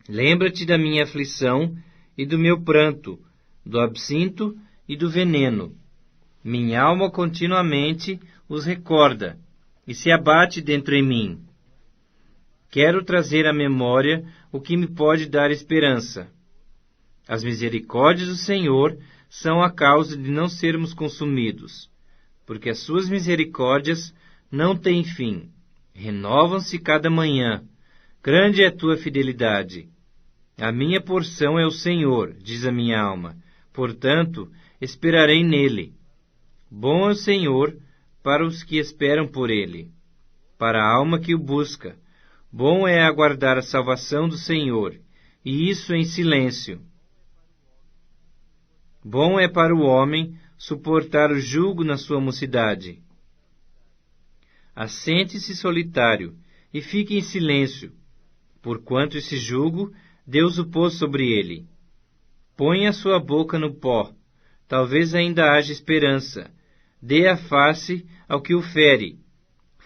Lembra-te da minha aflição e do meu pranto, do absinto e do veneno. Minha alma continuamente os recorda e se abate dentro em mim. Quero trazer à memória o que me pode dar esperança. As misericórdias do Senhor são a causa de não sermos consumidos, porque as suas misericórdias não têm fim, renovam-se cada manhã. Grande é a tua fidelidade. A minha porção é o Senhor, diz a minha alma, portanto, esperarei nele. Bom é o Senhor para os que esperam por ele, para a alma que o busca. Bom é aguardar a salvação do Senhor, e isso em silêncio. Bom é para o homem suportar o jugo na sua mocidade. Assente-se solitário e fique em silêncio, porquanto esse jugo Deus o pôs sobre ele. Põe a sua boca no pó, talvez ainda haja esperança. Dê a face ao que o fere.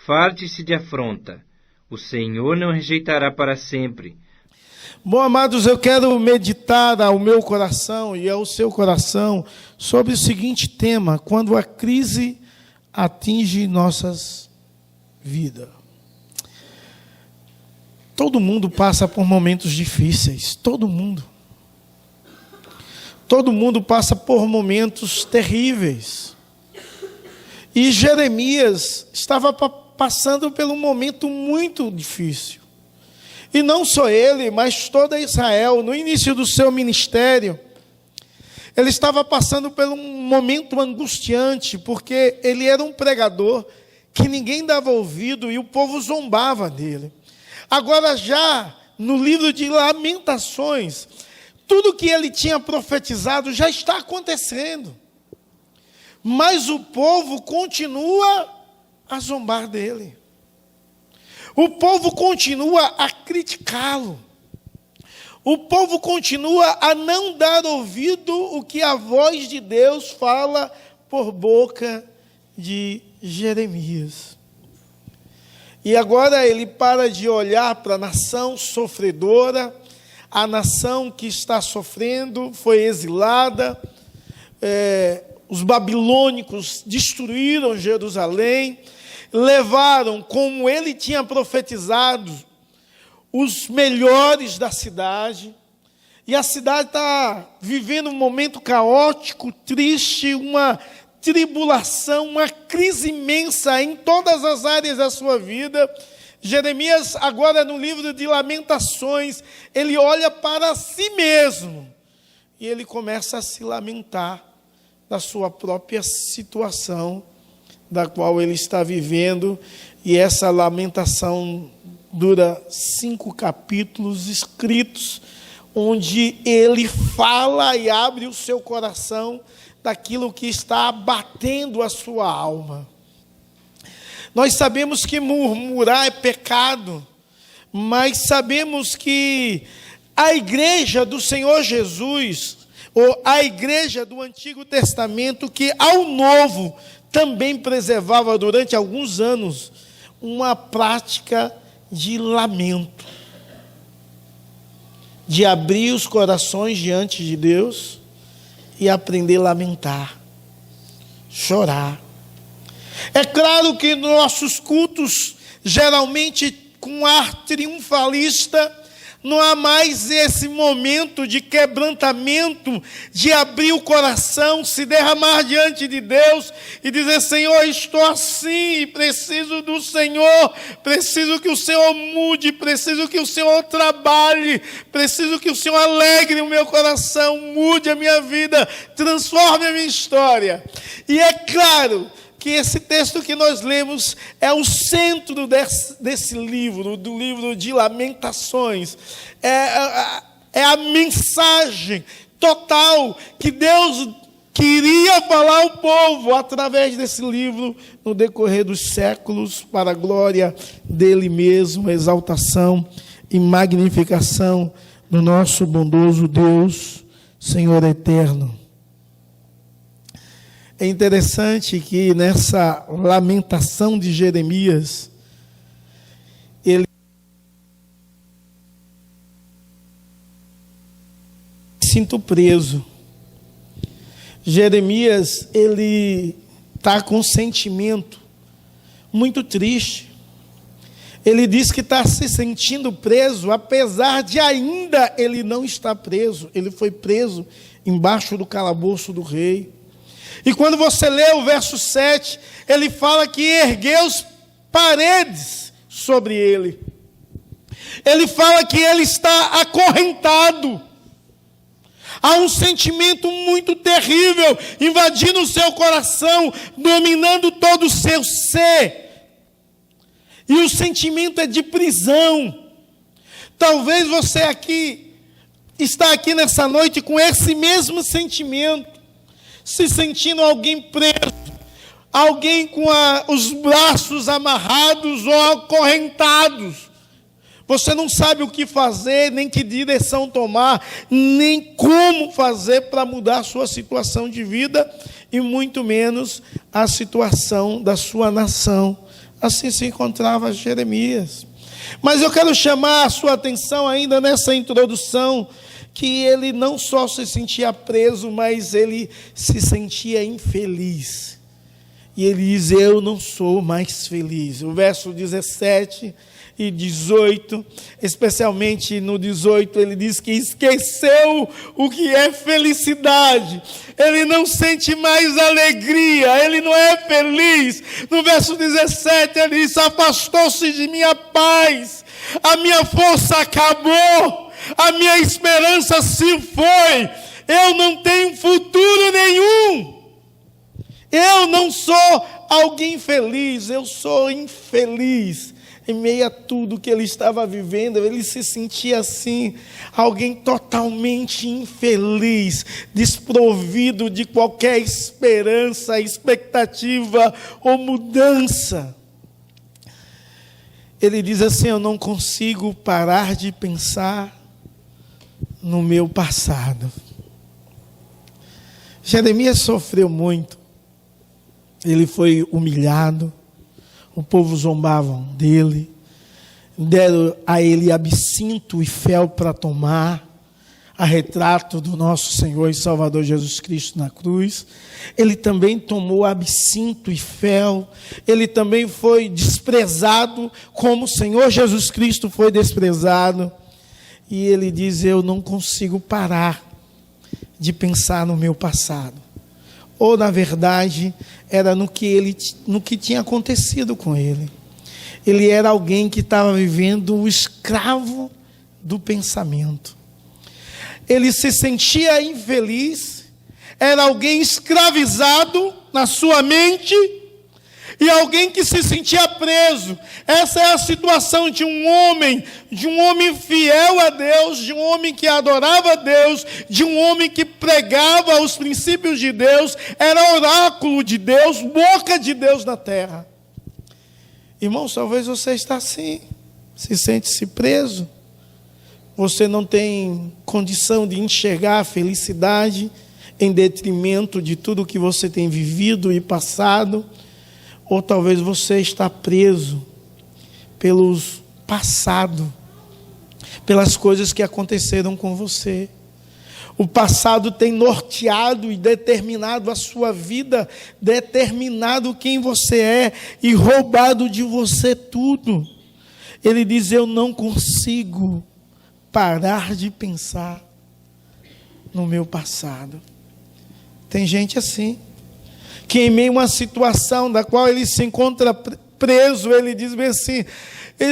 Farte-se de afronta. O Senhor não rejeitará para sempre. Bom, amados, eu quero meditar ao meu coração e ao seu coração sobre o seguinte tema: quando a crise atinge nossas vidas. Todo mundo passa por momentos difíceis, todo mundo. Todo mundo passa por momentos terríveis. E Jeremias estava passando por um momento muito difícil. E não só ele, mas toda Israel, no início do seu ministério, ele estava passando por um momento angustiante, porque ele era um pregador que ninguém dava ouvido e o povo zombava dele. Agora já, no livro de Lamentações, tudo que ele tinha profetizado já está acontecendo. Mas o povo continua a zombar dele. O povo continua a criticá-lo. O povo continua a não dar ouvido o que a voz de Deus fala por boca de Jeremias. E agora ele para de olhar para a nação sofredora, a nação que está sofrendo, foi exilada, os babilônicos destruíram Jerusalém, levaram, como ele tinha profetizado, os melhores da cidade, e a cidade está vivendo um momento caótico, triste, uma tribulação, uma crise imensa em todas as áreas da sua vida. Jeremias, agora no livro de Lamentações, ele olha para si mesmo, e ele começa a se lamentar da sua própria situação, da qual ele está vivendo, e essa lamentação dura 5 capítulos escritos, onde ele fala e abre o seu coração daquilo que está abatendo a sua alma. Nós sabemos que murmurar é pecado, mas sabemos que a igreja do Senhor Jesus, ou a igreja do Antigo Testamento, que ao Novo também preservava durante alguns anos uma prática de lamento, de abrir os corações diante de Deus e aprender a lamentar, chorar. É claro que nossos cultos, geralmente com ar triunfalista, não há mais esse momento de quebrantamento, de abrir o coração, se derramar diante de Deus e dizer: Senhor, estou assim, preciso do Senhor, preciso que o Senhor mude, preciso que o Senhor trabalhe, preciso que o Senhor alegre o meu coração, mude a minha vida, transforme a minha história. E é claro que esse texto que nós lemos é o centro desse livro, do livro de Lamentações. É a mensagem total que Deus queria falar ao povo através desse livro no decorrer dos séculos, para a glória dele mesmo, exaltação e magnificação do nosso bondoso Deus, Senhor eterno. É interessante que nessa lamentação de Jeremias, ele sinto preso. Jeremias, ele está com um sentimento muito triste. Ele diz que está se sentindo preso, apesar de ainda ele não estar preso. Ele foi preso embaixo do calabouço do rei. E quando você lê o verso 7, ele fala que ergueu paredes sobre ele. Ele fala que ele está acorrentado. Há um sentimento muito terrível invadindo o seu coração, dominando todo o seu ser. E o sentimento é de prisão. Talvez você está aqui nessa noite com esse mesmo sentimento, se sentindo alguém preso, alguém com os braços amarrados ou acorrentados. Você não sabe o que fazer, nem que direção tomar, nem como fazer para mudar a sua situação de vida, e muito menos a situação da sua nação. Assim se encontrava Jeremias. Mas eu quero chamar a sua atenção ainda nessa introdução, que ele não só se sentia preso, mas ele se sentia infeliz. E ele diz, eu não sou mais feliz. O verso 17 e 18, especialmente no 18, ele diz que esqueceu o que é felicidade. Ele não sente mais alegria, ele não é feliz. No verso 17 ele diz, afastou-se de minha paz, a minha força acabou, a minha esperança se foi, eu não tenho futuro nenhum. Eu não sou alguém feliz, eu sou infeliz. Em meio a tudo que ele estava vivendo, ele se sentia assim, alguém totalmente infeliz, desprovido de qualquer esperança, expectativa ou mudança. Ele diz assim, eu não consigo parar de pensar no meu passado. Jeremias sofreu muito. Ele foi humilhado. O povo zombava dele, deram a ele absinto e fel para tomar, a retrato do nosso Senhor e Salvador Jesus Cristo na cruz. Ele também tomou absinto e fel, ele também foi desprezado, como o Senhor Jesus Cristo foi desprezado. E ele diz, eu não consigo parar de pensar no meu passado. Ou, na verdade, era no que tinha acontecido com ele. Ele era alguém que estava vivendo o escravo do pensamento. Ele se sentia infeliz, era alguém escravizado na sua mente, e alguém que se sentia preso. Essa é a situação de um homem fiel a Deus, de um homem que adorava a Deus, de um homem que pregava os princípios de Deus, era oráculo de Deus, boca de Deus na terra. Irmãos, talvez você está assim, se sente-se preso, você não tem condição de enxergar a felicidade em detrimento de tudo que você tem vivido e passado. Ou talvez você está preso pelos passado, pelas coisas que aconteceram com você. O passado tem norteado e determinado a sua vida, determinado quem você é e roubado de você tudo. Ele diz, eu não consigo parar de pensar no meu passado. Tem gente assim, que em meio a uma situação da qual ele se encontra preso, ele diz bem assim,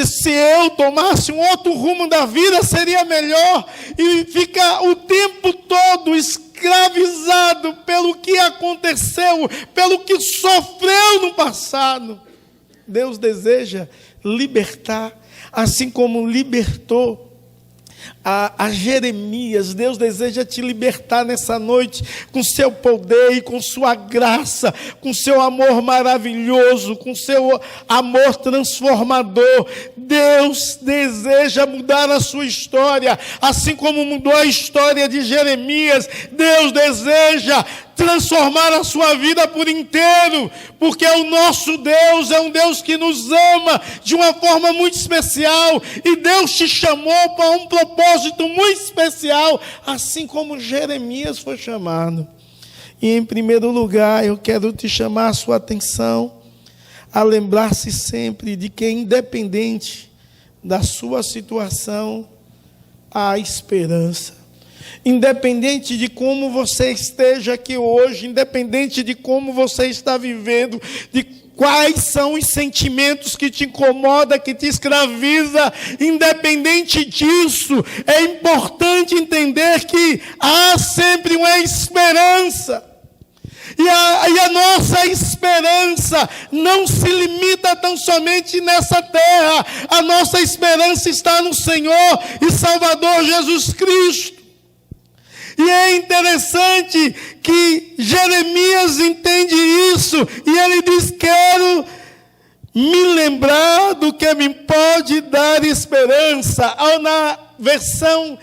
se eu tomasse um outro rumo da vida, seria melhor, e fica o tempo todo escravizado pelo que aconteceu, pelo que sofreu no passado. Deus deseja libertar, assim como libertou a Jeremias. Deus deseja te libertar nessa noite com seu poder e com sua graça, com seu amor maravilhoso, com seu amor transformador. Deus deseja mudar a sua história, assim como mudou a história de Jeremias. Deus deseja transformar a sua vida por inteiro, porque o nosso Deus é um Deus que nos ama de uma forma muito especial, e Deus te chamou para um propósito muito especial, assim como Jeremias foi chamado. E em primeiro lugar, eu quero te chamar a sua atenção a lembrar-se sempre de que, independente da sua situação, há esperança. Independente de como você esteja aqui hoje, independente de como você está vivendo, de quais são os sentimentos que te incomodam, que te escraviza, independente disso, é importante entender que há sempre uma esperança. E a nossa esperança não se limita tão somente nessa terra. A nossa esperança está no Senhor e Salvador Jesus Cristo. E é interessante que Jeremias entende isso, e ele diz: quero me lembrar do que me pode dar esperança. Na versão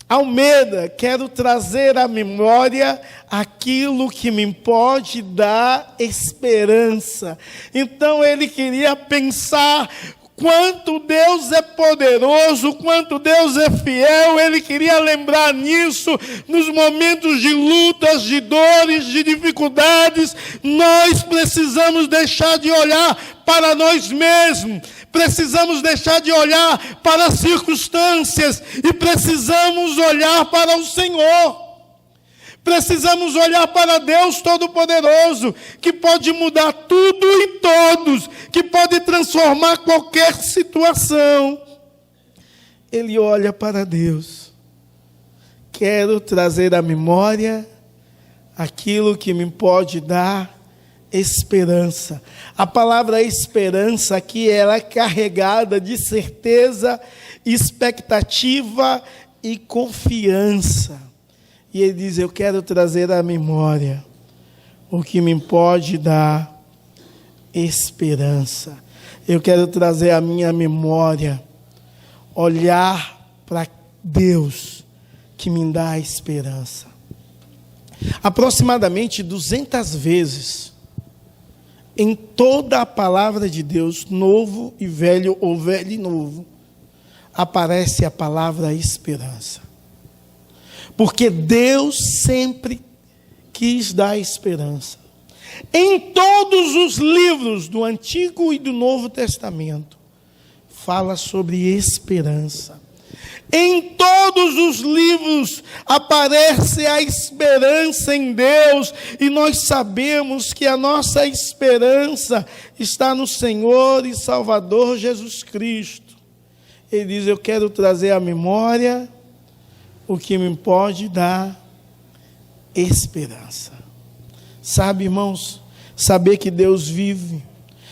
Almeida, quero trazer à memória aquilo que me pode dar esperança. Então ele queria pensar quanto Deus é poderoso, quanto Deus é fiel. Ele queria lembrar nisso, nos momentos de lutas, de dores, de dificuldades. Nós precisamos deixar de olhar para nós mesmos, precisamos deixar de olhar para as circunstâncias e precisamos olhar para o Senhor. Precisamos olhar para Deus Todo-Poderoso, que pode mudar tudo e todos, que pode transformar qualquer situação. Ele olha para Deus. Quero trazer à memória aquilo que me pode dar esperança. A palavra esperança aqui, ela é carregada de certeza, expectativa e confiança. E ele diz: eu quero trazer à memória o que me pode dar esperança. Eu quero trazer à minha memória, olhar para Deus que me dá esperança. Aproximadamente 200 vezes, em toda a palavra de Deus, novo e velho, ou velho e novo, aparece a palavra esperança. Porque Deus sempre quis dar esperança. Em todos os livros do Antigo e do Novo Testamento, fala sobre esperança. Em todos os livros aparece a esperança em Deus, e nós sabemos que a nossa esperança está no Senhor e Salvador Jesus Cristo. Ele diz: eu quero trazer à memória o que me pode dar esperança. Sabe, irmãos, saber que Deus vive,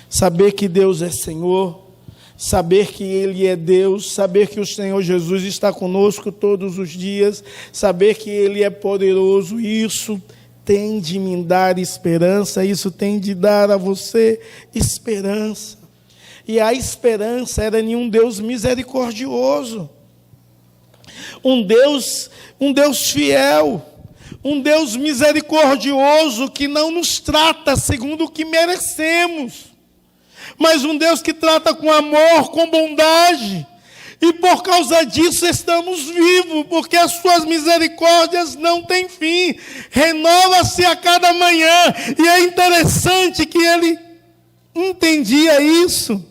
saber que Deus é Senhor, saber que Ele é Deus, saber que o Senhor Jesus está conosco todos os dias, saber que Ele é poderoso, isso tem de me dar esperança, isso tem de dar a você esperança. E a esperança era em um Deus misericordioso, um Deus fiel, um Deus misericordioso que não nos trata segundo o que merecemos, mas um Deus que trata com amor, com bondade, e por causa disso estamos vivos, porque as suas misericórdias não têm fim, renova-se a cada manhã. E é interessante que ele entendia isso,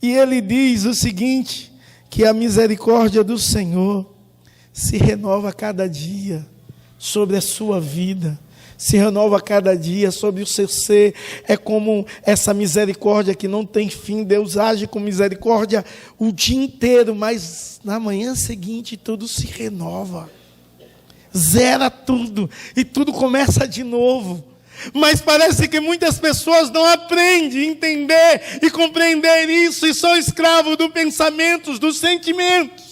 e ele diz o seguinte, que a misericórdia do Senhor se renova a cada dia sobre a sua vida, se renova a cada dia sobre o seu ser. É como essa misericórdia que não tem fim. Deus age com misericórdia o dia inteiro, mas na manhã seguinte tudo se renova, zera tudo e tudo começa de novo. Mas parece que muitas pessoas não aprendem a entender e compreender isso, e são escravos dos pensamentos, dos sentimentos.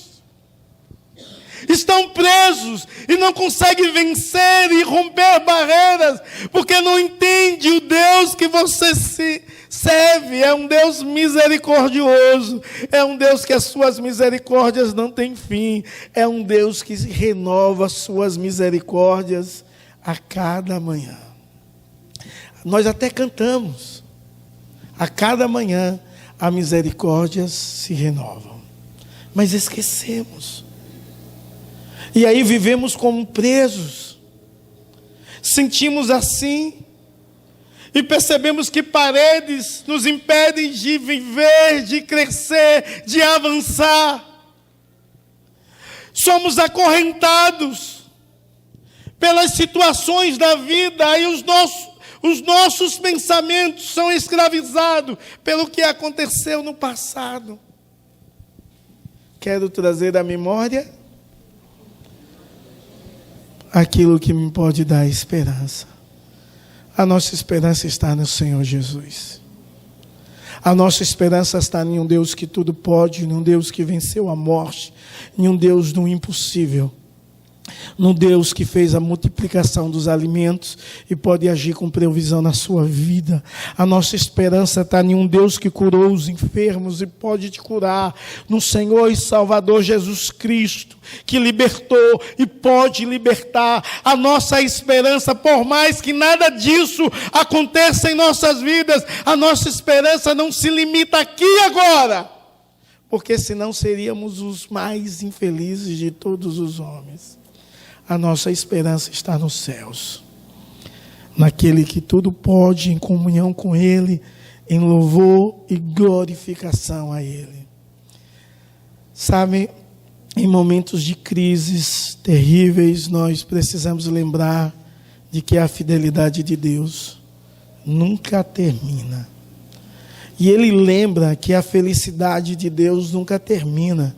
Estão presos e não conseguem vencer e romper barreiras, porque não entende o Deus que você se serve. É um Deus misericordioso, é um Deus que as suas misericórdias não têm fim, é um Deus que renova as suas misericórdias a cada manhã. Nós até cantamos. A cada manhã as misericórdias se renovam. Mas esquecemos. E aí vivemos como presos. Sentimos assim. E percebemos que paredes nos impedem de viver, de crescer, de avançar. Somos acorrentados pelas situações da vida e os nossos pensamentos são escravizados pelo que aconteceu no passado. Quero trazer à memória aquilo que me pode dar esperança. A nossa esperança está no Senhor Jesus. A nossa esperança está em um Deus que tudo pode, em um Deus que venceu a morte, em um Deus do impossível. Num Deus que fez a multiplicação dos alimentos e pode agir com previsão na sua vida. A nossa esperança está em um Deus que curou os enfermos e pode te curar. No Senhor e Salvador Jesus Cristo, que libertou e pode libertar. A nossa esperança, por mais que nada disso aconteça em nossas vidas, a nossa esperança não se limita aqui e agora, porque senão seríamos os mais infelizes de todos os homens. A nossa esperança está nos céus, naquele que tudo pode, em comunhão com Ele, em louvor e glorificação a Ele. Sabe, em momentos de crises terríveis, nós precisamos lembrar de que a fidelidade de Deus nunca termina. E Ele lembra que a felicidade de Deus nunca termina.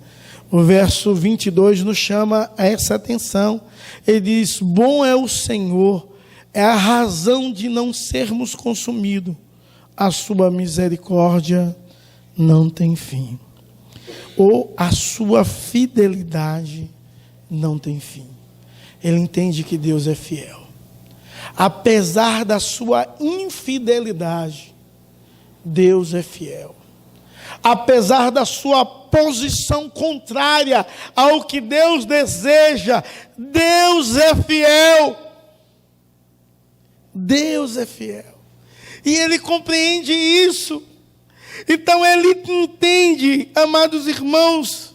O verso 22 nos chama a essa atenção. Ele diz: bom é o Senhor, é a razão de não sermos consumidos. A sua misericórdia não tem fim. Ou a sua fidelidade não tem fim. Ele entende que Deus é fiel. Apesar da sua infidelidade, Deus é fiel. Apesar da sua posição contrária ao que Deus deseja, Deus é fiel. Deus é fiel. E Ele compreende isso. Então Ele entende, amados irmãos,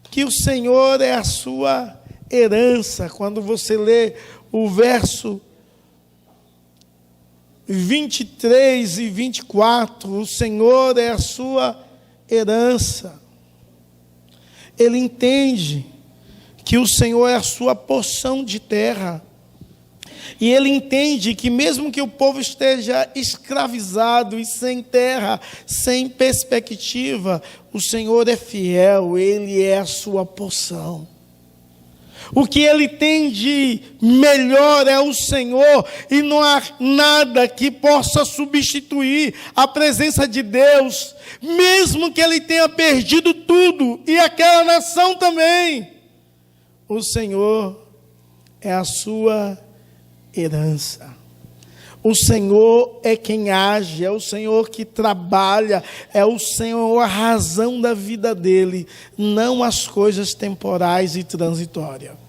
que o Senhor é a sua herança. Quando você lê o verso 23 e 24, o Senhor é a sua herança. Ele entende que o Senhor é a sua porção de terra. E ele entende que mesmo que o povo esteja escravizado e sem terra, sem perspectiva, o Senhor é fiel, Ele é a sua porção. O que ele tem de melhor é o Senhor, e não há nada que possa substituir a presença de Deus, mesmo que ele tenha perdido tudo, e aquela nação também. O Senhor é a sua herança. O Senhor é quem age, é o Senhor que trabalha, é o Senhor a razão da vida dele, não as coisas temporais e transitórias.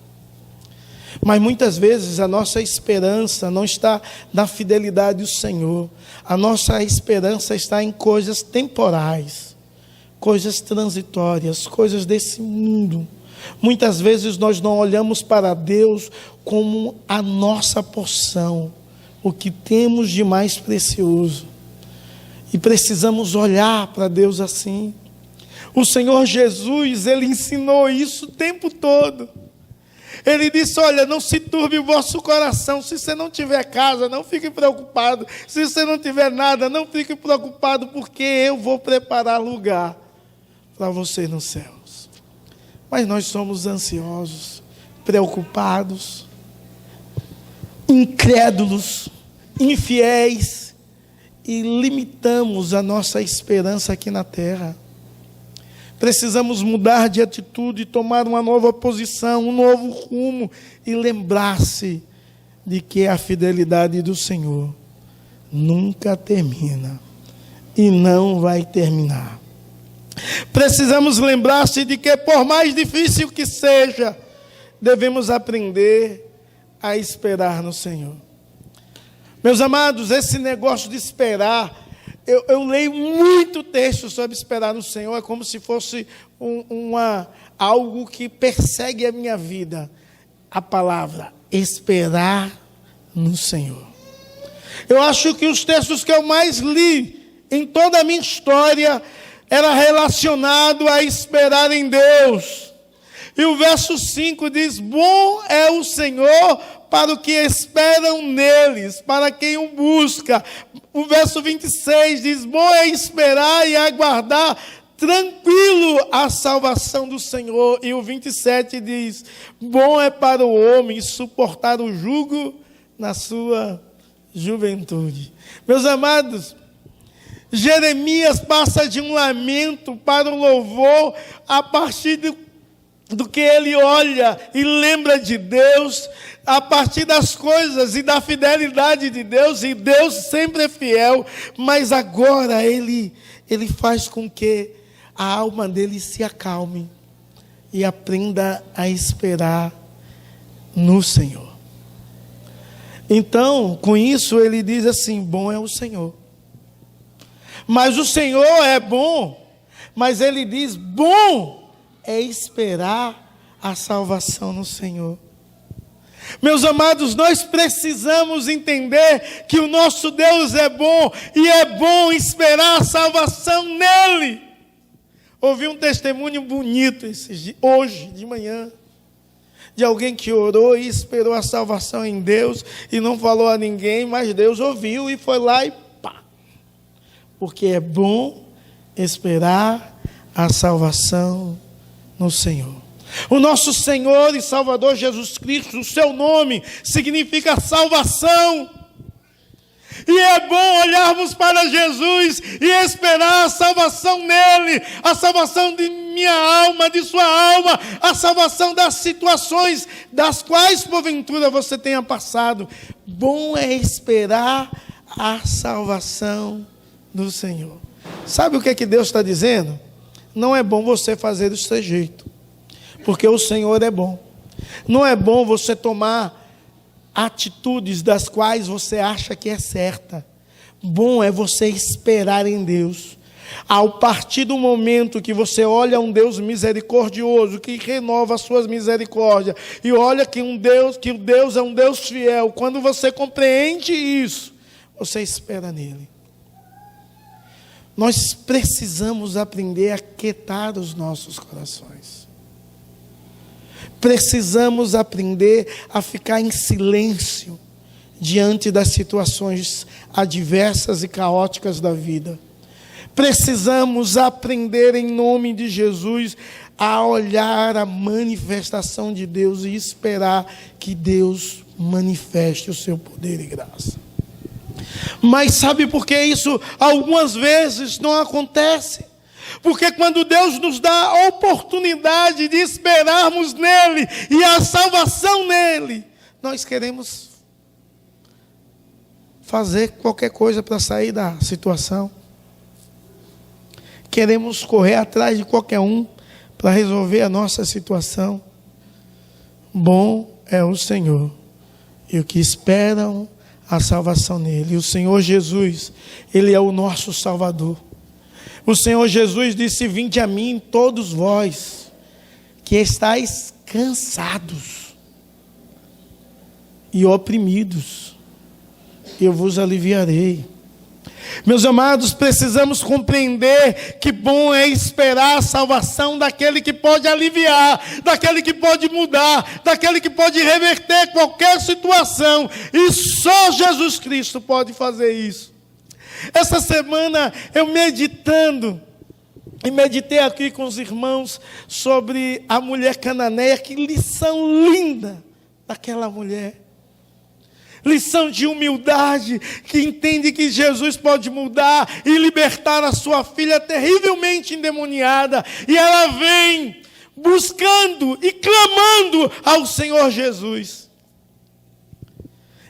Mas muitas vezes a nossa esperança não está na fidelidade do Senhor. A nossa esperança está em coisas temporais, coisas transitórias, coisas desse mundo. Muitas vezes nós não olhamos para Deus como a nossa porção, o que temos de mais precioso. E precisamos olhar para Deus assim. O Senhor Jesus, Ele ensinou isso o tempo todo. Ele disse: olha, não se turbe o vosso coração. Se você não tiver casa, não fique preocupado. Se você não tiver nada, não fique preocupado, porque eu vou preparar lugar para você nos céus. Mas nós somos ansiosos, preocupados, incrédulos, infiéis, e limitamos a nossa esperança aqui na terra. Precisamos mudar de atitude, tomar uma nova posição, um novo rumo, e lembrar-se de que a fidelidade do Senhor nunca termina e não vai terminar. Precisamos lembrar-se de que, por mais difícil que seja, devemos aprender a esperar no Senhor. Meus amados, esse negócio de esperar, eu leio muito texto sobre esperar no Senhor, é como se fosse algo que persegue a minha vida. A palavra, esperar no Senhor. Eu acho que os textos que eu mais li em toda a minha história era relacionado a esperar em Deus. E o verso 5 diz: bom é o Senhor para os que esperam neles, para quem o busca. O verso 26 diz: bom é esperar e aguardar tranquilo a salvação do Senhor. E o 27 diz: bom é para o homem suportar o jugo na sua juventude. Meus amados, Jeremias passa de um lamento para um louvor a partir do que ele olha e lembra de Deus, a partir das coisas e da fidelidade de Deus, e Deus sempre é fiel, mas agora ele faz com que a alma dele se acalme e aprenda a esperar no Senhor. Então, com isso ele diz assim: bom é o Senhor. Mas o Senhor é bom, mas ele diz: bom é esperar a salvação no Senhor. Meus amados, nós precisamos entender que o nosso Deus é bom, e é bom esperar a salvação nele. Ouvi um testemunho bonito hoje de manhã, de alguém que orou e esperou a salvação em Deus, e não falou a ninguém, mas Deus ouviu e foi lá e pá. Porque é bom esperar a salvação no Senhor. O nosso Senhor e Salvador Jesus Cristo, o seu nome significa salvação. E é bom olharmos para Jesus e esperar a salvação nele, a salvação de minha alma, de sua alma, a salvação das situações das quais porventura você tenha passado. Bom é esperar a salvação do Senhor. Sabe o que é que Deus está dizendo? Não é bom você fazer do seu jeito, porque o Senhor é bom. Não é bom você tomar atitudes das quais você acha que é certa. Bom é você esperar em Deus. Ao partir do momento que você olha um Deus misericordioso, que renova as suas misericórdias, e olha que o Deus é um Deus fiel, quando você compreende isso, você espera nele. Nós precisamos aprender a quietar os nossos corações. Precisamos aprender a ficar em silêncio diante das situações adversas e caóticas da vida. Precisamos aprender, em nome de Jesus, a olhar a manifestação de Deus e esperar que Deus manifeste o seu poder e graça. Mas sabe por que isso algumas vezes não acontece? Porque quando Deus nos dá a oportunidade de esperarmos nele e a salvação nele, nós queremos fazer qualquer coisa para sair da situação. Queremos correr atrás de qualquer um para resolver a nossa situação. Bom é o Senhor, e o que esperam a salvação nele. E o Senhor Jesus, ele é o nosso Salvador. O Senhor Jesus disse: vinde a mim todos vós que estáis cansados e oprimidos, eu vos aliviarei. Meus amados, precisamos compreender que bom é esperar a salvação daquele que pode aliviar, daquele que pode mudar, daquele que pode reverter qualquer situação, e só Jesus Cristo pode fazer isso. Essa semana eu meditei aqui com os irmãos sobre a mulher cananeia. Que lição linda daquela mulher. Lição de humildade, que entende que Jesus pode mudar e libertar a sua filha terrivelmente endemoniada. E ela vem buscando e clamando ao Senhor Jesus.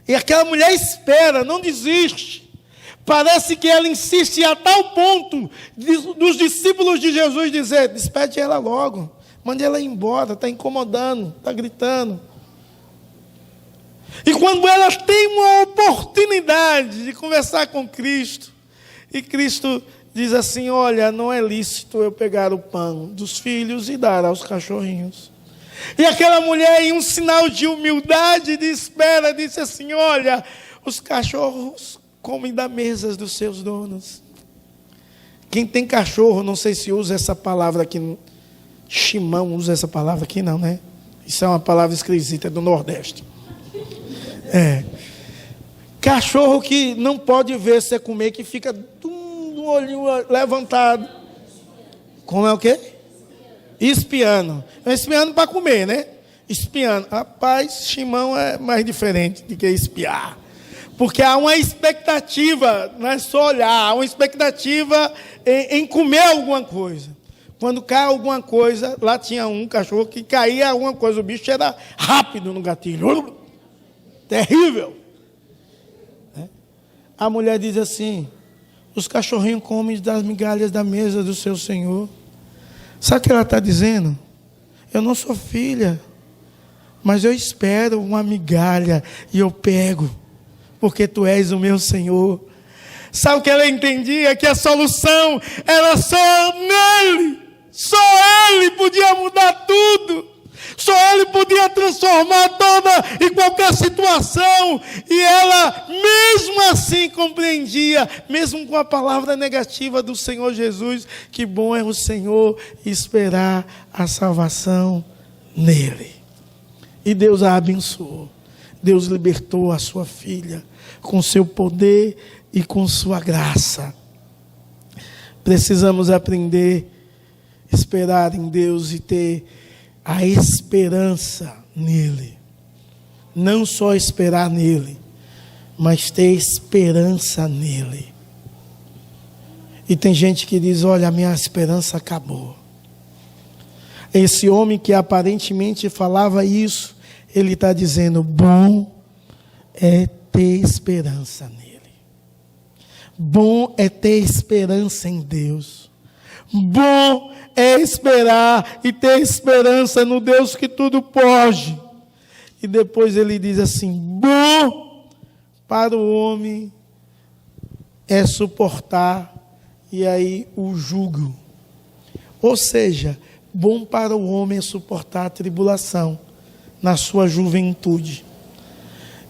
E aquela mulher espera, não desiste. Parece que ela insiste a tal ponto dos discípulos de Jesus dizer: despede ela logo, mande ela ir embora, está incomodando, está gritando. E quando ela tem uma oportunidade de conversar com Cristo, e Cristo diz assim: olha, não é lícito eu pegar o pão dos filhos e dar aos cachorrinhos. E aquela mulher, em um sinal de humildade e de espera, disse assim: olha, os cachorros comem da mesa dos seus donos. Quem tem cachorro, não sei se usa essa palavra aqui, Chimão usa essa palavra aqui, não, né? Isso é uma palavra esquisita do Nordeste. Cachorro que não pode ver você comer, que fica do olhinho levantado. Como é o quê? Espiando. Espiando para comer, né? Espiando. Rapaz, Chimão é mais diferente do que espiar. Porque há uma expectativa, não é só olhar, há uma expectativa em comer alguma coisa. Quando cai alguma coisa, lá tinha um cachorro que caía alguma coisa, o bicho era rápido no gatilho. Terrível. A mulher diz assim: os cachorrinhos comem das migalhas da mesa do seu Senhor. Sabe o que ela está dizendo? Eu não sou filha, mas eu espero uma migalha e eu pego, porque tu és o meu Senhor. Sabe o que ela entendia? Que a solução era só nele. Só ele podia mudar tudo. Só ele podia transformar toda e qualquer situação. E ela, mesmo assim, compreendia, mesmo com a palavra negativa do Senhor Jesus, que bom é o Senhor esperar a salvação nele. E Deus a abençoou. Deus libertou a sua filha com seu poder e com sua graça. Precisamos aprender a esperar em Deus e ter a esperança nele. Não só esperar nele, mas ter esperança nele. E tem gente que diz: olha, a minha esperança acabou. Esse homem que aparentemente falava isso, ele está dizendo: bom é ter esperança nele. Bom é ter esperança em Deus. Bom é esperar e ter esperança no Deus que tudo pode. E depois ele diz assim: bom para o homem é suportar, e aí o jugo. Ou seja, bom para o homem é suportar a tribulação na sua juventude.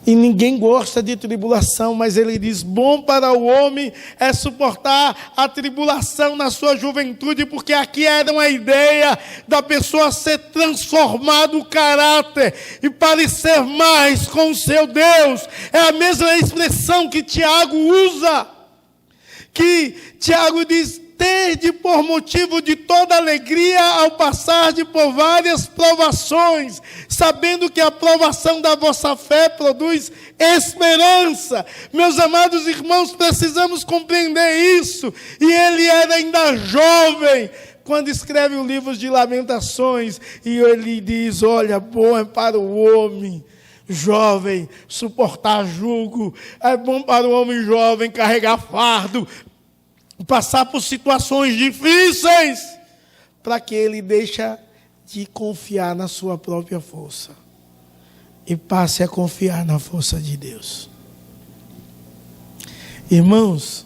E ninguém gosta de tribulação, mas ele diz: bom para o homem é suportar a tribulação na sua juventude, porque aqui era uma ideia da pessoa ser transformado o caráter e parecer mais com o seu Deus. É a mesma expressão que Tiago usa, que Tiago diz: tende por motivo de toda alegria ao passar por várias provações, sabendo que a provação da vossa fé produz esperança. Meus amados irmãos, precisamos compreender isso. E ele era ainda jovem quando escreve o livro de Lamentações, e ele diz: olha, bom é para o homem jovem suportar jugo, é bom para o homem jovem carregar fardo, passar por situações difíceis, para que ele deixe de confiar na sua própria força e passe a confiar na força de Deus. Irmãos,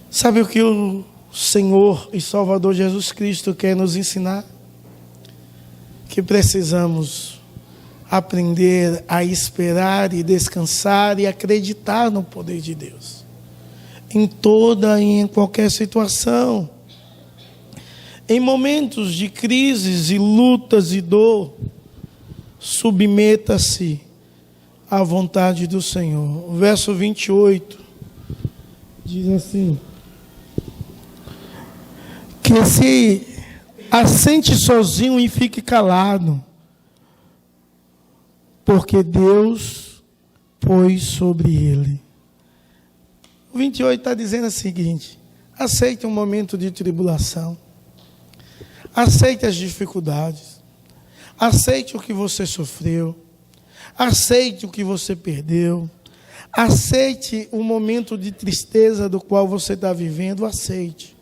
sabe o que o Senhor e Salvador Jesus Cristo quer nos ensinar? Que precisamos aprender a esperar e descansar e acreditar no poder de Deus. Em toda e em qualquer situação. Em momentos de crises e lutas e dor, submeta-se à vontade do Senhor. O verso 28 diz assim: que se assente sozinho e fique calado, porque Deus pôs sobre ele. O 28 está dizendo o seguinte: aceite um momento de tribulação, aceite as dificuldades, aceite o que você sofreu, aceite o que você perdeu, aceite o momento de tristeza do qual você está vivendo, aceite,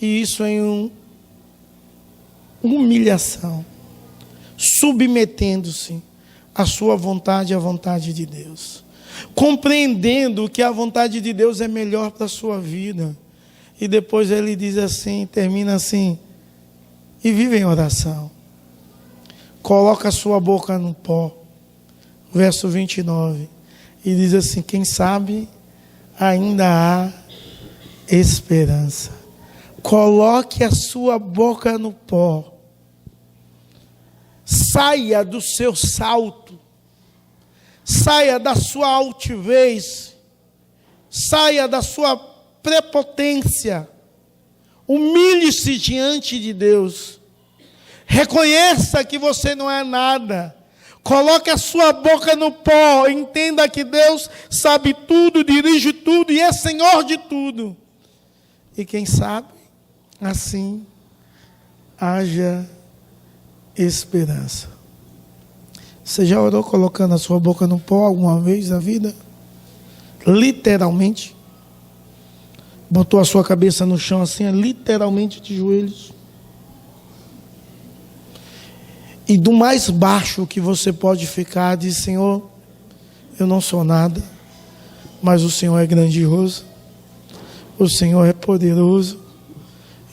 e isso em humilhação, submetendo-se a sua vontade e a vontade de Deus. Compreendendo que a vontade de Deus é melhor para a sua vida. E depois ele diz assim, termina assim: e vive em oração. Coloca a sua boca no pó. Verso 29. E diz assim: quem sabe ainda há esperança. Coloque a sua boca no pó. Saia do seu salto. Saia da sua altivez. Saia da sua prepotência. Humilhe-se diante de Deus. Reconheça que você não é nada. Coloque a sua boca no pó. Entenda que Deus sabe tudo, dirige tudo e é Senhor de tudo. E quem sabe, assim, haja esperança. Você já orou colocando a sua boca no pó alguma vez na vida? Literalmente. Botou a sua cabeça no chão assim, literalmente de joelhos. E do mais baixo que você pode ficar, diz: Senhor, eu não sou nada, mas o Senhor é grandioso, o Senhor é poderoso,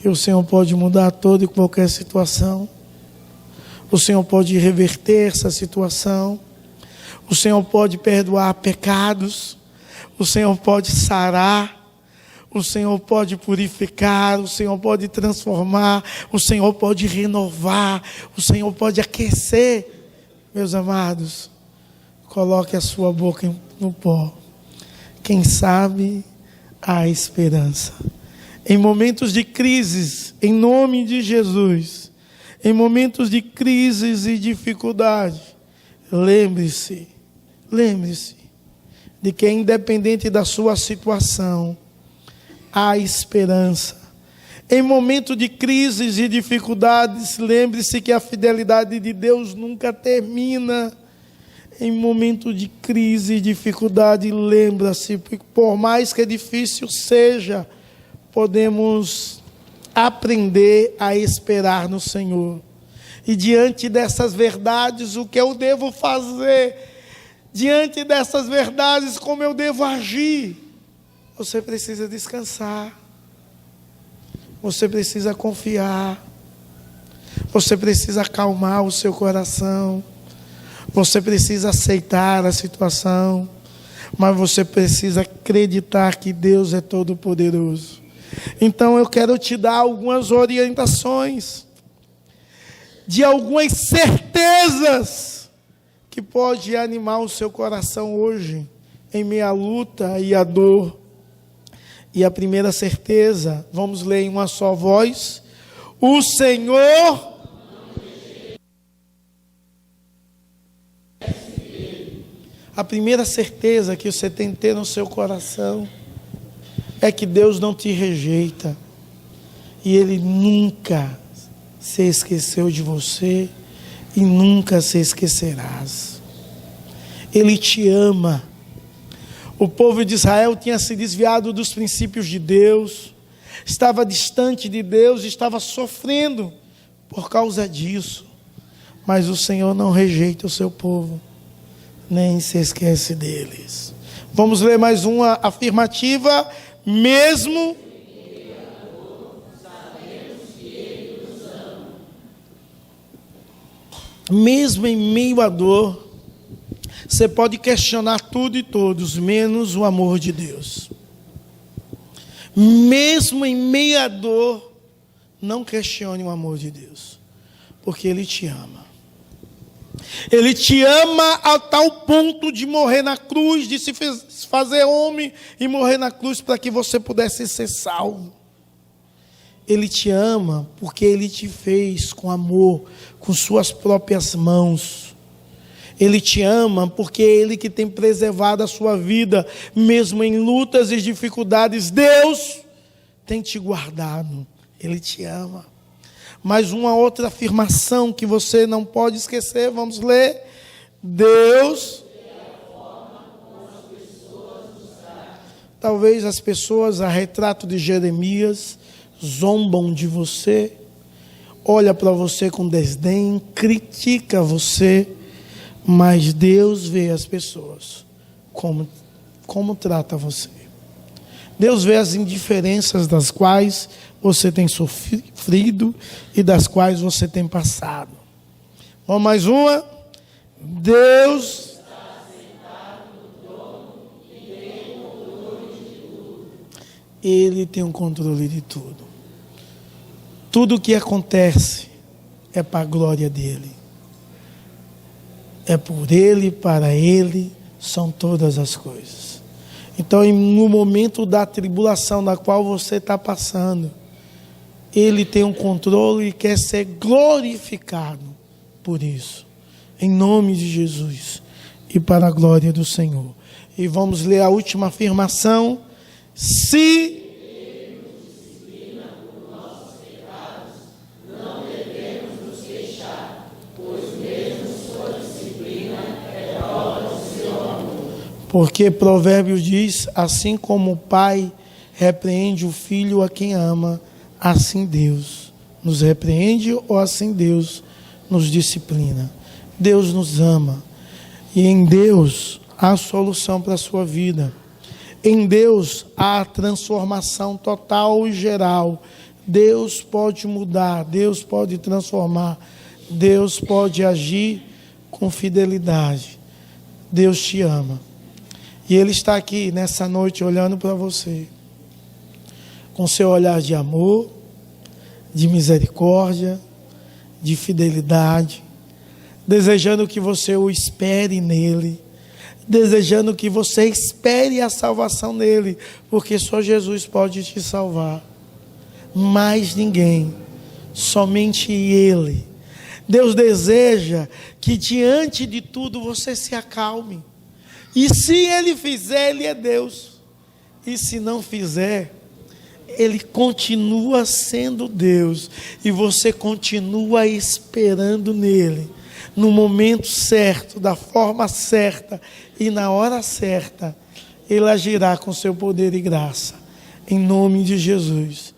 e o Senhor pode mudar toda e qualquer situação. O Senhor pode reverter essa situação. O Senhor pode perdoar pecados. O Senhor pode sarar. O Senhor pode purificar. O Senhor pode transformar. O Senhor pode renovar. O Senhor pode aquecer. Meus amados, coloque a sua boca no pó. Quem sabe há esperança. Em momentos de crises, em nome de Jesus, em momentos de crises e dificuldade, lembre-se de que, independente da sua situação, há esperança. Em momentos de crises e dificuldades, lembre-se que a fidelidade de Deus nunca termina. Em momento de crise e dificuldade, lembra-se, por mais que difícil seja, podemos aprender a esperar no Senhor. E diante dessas verdades, o que eu devo fazer? Diante dessas verdades, como eu devo agir? Você precisa descansar. Você precisa confiar. Você precisa acalmar o seu coração. Você precisa aceitar a situação. Mas você precisa acreditar que Deus é todo-poderoso. Então eu quero te dar algumas orientações de algumas certezas que pode animar o seu coração hoje em meio à luta e à dor. E a primeira certeza, vamos ler em uma só voz: o Senhor a primeira certeza que você tem que ter no seu coração é que Deus não te rejeita. E Ele nunca se esqueceu de você e nunca se esquecerás. Ele te ama. O povo de Israel tinha se desviado dos princípios de Deus, estava distante de Deus, estava sofrendo por causa disso. Mas o Senhor não rejeita o seu povo, nem se esquece deles. Vamos ler mais uma afirmativa. Mesmo em meio à dor, você pode questionar tudo e todos, menos o amor de Deus. Mesmo em meio à dor, não questione o amor de Deus, porque Ele te ama. Ele te ama a tal ponto de morrer na cruz, de se fazer homem e morrer na cruz para que você pudesse ser salvo. Ele te ama porque Ele te fez com amor, com suas próprias mãos. Ele te ama porque é Ele que tem preservado a sua vida, mesmo em lutas e dificuldades. Deus tem te guardado. Ele te ama. Mas uma outra afirmação que você não pode esquecer, vamos ler. Deus, talvez as pessoas, a retrato de Jeremias, zombam de você, olha para você com desdém, critica você, Mas Deus vê as pessoas como trata você. Deus vê as indiferenças das quais você tem sofrido e das quais você tem passado. Vamos mais uma? Deus está sentado no trono e tem o controle de tudo. Ele tem o controle de tudo. Tudo o que acontece é para a glória dele. É por ele, para ele, são todas as coisas. Então, no momento da tribulação da qual você está passando, ele tem um controle e quer ser glorificado por isso. Em nome de Jesus e para a glória do Senhor. E vamos ler a última afirmação. Se ele nos disciplina por nossos pecados, não devemos nos queixar, pois mesmo sua disciplina é prova do seu amor. Porque Provérbios diz, assim como o pai repreende o filho a quem ama, assim Deus nos repreende ou assim Deus nos disciplina. Deus nos ama. E em Deus há solução para a sua vida. Em Deus há transformação total e geral. Deus pode mudar, Deus pode transformar, Deus pode agir com fidelidade. Deus te ama. E Ele está aqui nessa noite olhando para você, com seu olhar de amor, de misericórdia, de fidelidade, desejando que você o espere nele, desejando que você espere a salvação nele, porque só Jesus pode te salvar, mais ninguém, somente ele. Deus deseja que diante de tudo você se acalme, e se ele fizer, ele é Deus, e se não fizer, ele continua sendo Deus, e você continua esperando nele, no momento certo, da forma certa e na hora certa, ele agirá com seu poder e graça, em nome de Jesus.